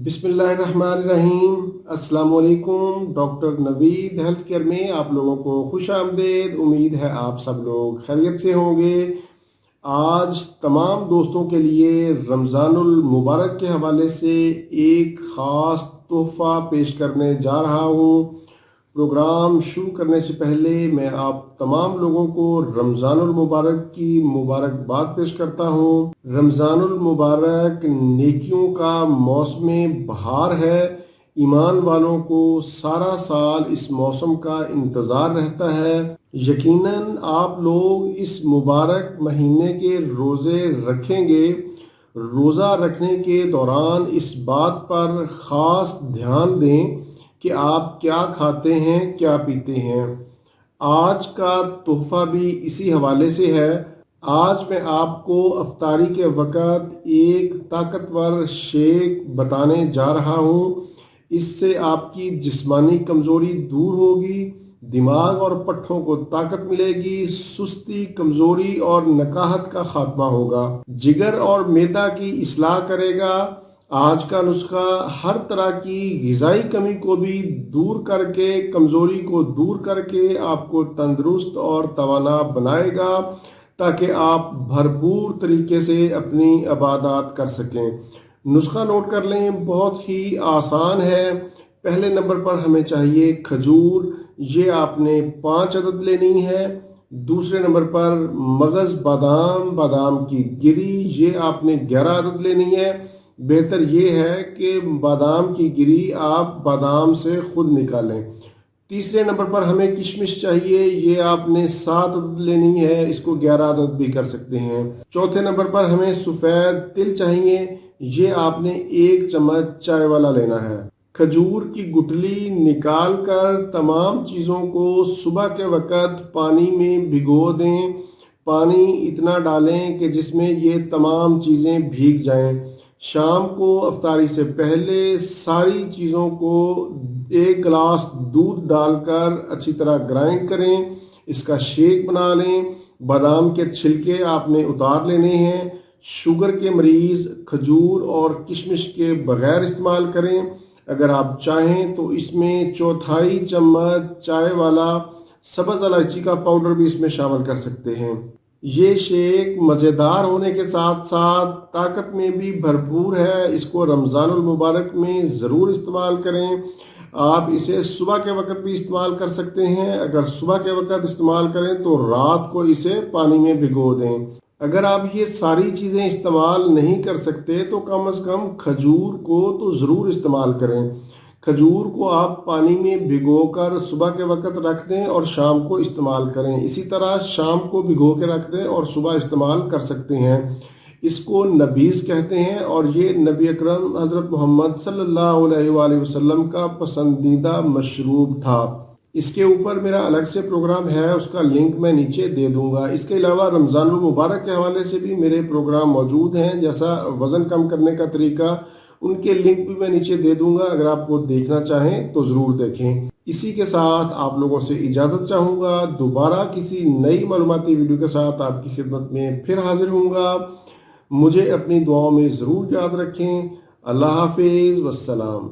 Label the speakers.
Speaker 1: बिस्मिल्लाहिर्रहमानिर्रहीम। अस्सलाम वालेकुम। डॉक्टर नवीद हेल्थ केयर में आप लोगों को खुश आमदेद। उम्मीद है आप सब लोग खैरियत से होंगे। आज तमाम दोस्तों के लिए रमज़ानुल मुबारक के हवाले से एक ख़ास तोहफ़ा पेश करने जा रहा हूँ। प्रोग्राम शुरू करने से पहले मैं आप तमाम लोगों को रमज़ानुल मुबारक की मुबारकबाद पेश करता हूँ। रमज़ानुल मुबारक नेकियों का मौसम बहार है। ईमान वालों को सारा साल इस मौसम का इंतज़ार रहता है। यकीनन आप लोग इस मुबारक महीने के रोज़े रखेंगे। रोज़ा रखने के दौरान इस बात पर ख़ास ध्यान दें कि आप क्या खाते हैं, क्या पीते हैं। आज का तोहफ़ा भी इसी हवाले से है। आज मैं आपको अफ्तारी के वक़्त एक ताकतवर शेक बताने जा रहा हूँ। इससे आपकी जिस्मानी कमज़ोरी दूर होगी, दिमाग और पट्ठों को ताकत मिलेगी, सुस्ती, कमज़ोरी और नकाहत का खात्मा होगा, जिगर और मैदा की इस्लाह करेगा। आज का नुस्खा हर तरह की ग़िज़ाई कमी को भी दूर करके, कमज़ोरी को दूर करके आपको तंदुरुस्त और तवाना बनाएगा ताकि आप भरपूर तरीके से अपनी इबादत कर सकें। नुस्खा नोट कर लें, बहुत ही आसान है। पहले नंबर पर हमें चाहिए खजूर, ये आपने 5 अदद लेनी है। दूसरे नंबर पर मगज़ बादाम, बादाम की गिरी, ये आपने 11 अदद लेनी है। बेहतर ये है कि बादाम की गिरी आप बादाम से खुद निकालें। तीसरे नंबर पर हमें किशमिश चाहिए, ये आपने 7 अदद लेनी है, इसको 11 अदद भी कर सकते हैं। चौथे नंबर पर हमें सफ़ेद तिल चाहिए, ये आपने 1 चम्मच चाय वाला लेना है। खजूर की गुठली निकाल कर तमाम चीज़ों को सुबह के वक़्त पानी में भिगो दें। पानी इतना डालें कि जिसमें ये तमाम चीज़ें भीग जाएं। शाम को अफ्तारी से पहले सारी चीज़ों को 1 गिलास दूध डालकर अच्छी तरह ग्राइंड करें, इसका शेक बना लें। बादाम के छिलके आपने उतार लेने हैं। शुगर के मरीज़ खजूर और किशमिश के बग़ैर इस्तेमाल करें। अगर आप चाहें तो इसमें 1/4 चम्मच चाय वाला सब्ज़ इलायची का पाउडर भी इसमें शामिल कर सकते हैं। ये शेक मज़ेदार होने के साथ साथ ताकत में भी भरपूर है। इसको रमज़ानुल मुबारक में ज़रूर इस्तेमाल करें। आप इसे सुबह के वक़्त भी इस्तेमाल कर सकते हैं। अगर सुबह के वक़्त इस्तेमाल करें तो रात को इसे पानी में भिगो दें। अगर आप ये सारी चीज़ें इस्तेमाल नहीं कर सकते तो कम से कम खजूर को तो ज़रूर इस्तेमाल करें। खजूर को आप पानी में भिगोकर सुबह के वक़्त रख दें और शाम को इस्तेमाल करें। इसी तरह शाम को भिगो के रख दें और सुबह इस्तेमाल कर सकते हैं। इसको नबीज़ कहते हैं और ये नबी अकरम हज़रत मोहम्मद सल्लल्लाहु अलैहि वसल्लम का पसंदीदा मशरूब था। इसके ऊपर मेरा अलग से प्रोग्राम है, उसका लिंक मैं नीचे दे दूंगा। इसके अलावा रमज़ानुल मुबारक के हवाले से भी मेरे प्रोग्राम मौजूद हैं, जैसा वज़न कम करने का तरीका, उनके लिंक भी मैं नीचे दे दूंगा। अगर आप वो देखना चाहें तो ज़रूर देखें। इसी के साथ आप लोगों से इजाज़त चाहूँगा। दोबारा किसी नई मालूमाती वीडियो के साथ आपकी खिदमत में फिर हाजिर होऊंगा। मुझे अपनी दुआओं में ज़रूर याद रखें। अल्लाह हाफिज़, वस्सलाम।